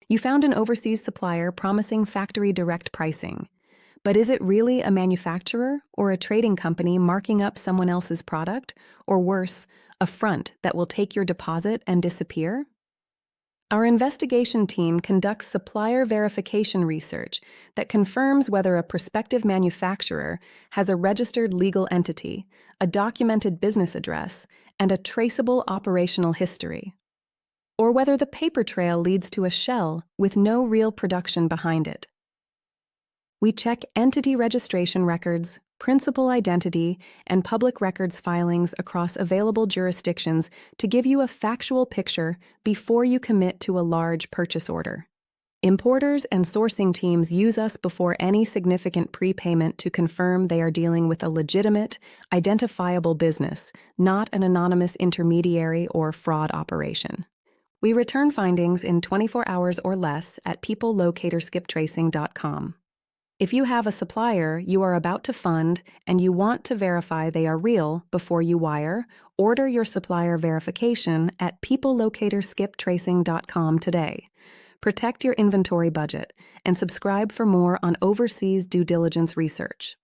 You found an overseas supplier promising factory direct pricing. But is it really a manufacturer or a trading company marking up someone else's product? Or worse, a front that will take your deposit and disappear? Our investigation team conducts supplier verification research that confirms whether a prospective manufacturer has a registered legal entity, a documented business address, and a traceable operational history, or whether the paper trail leads to a shell with no real production behind it. We check entity registration records, principal identity, and public records filings across available jurisdictions to give you a factual picture before you commit to a large purchase order. Importers and sourcing teams use us before any significant prepayment to confirm they are dealing with a legitimate, identifiable business, not an anonymous intermediary or fraud operation. We return findings in 24 hours or less at peoplelocatorskiptracing.com. If you have a supplier you are about to fund and you want to verify they are real before you wire, order your supplier verification at peoplelocatorskiptracing.com today. Protect your inventory budget and subscribe for more on overseas due diligence research.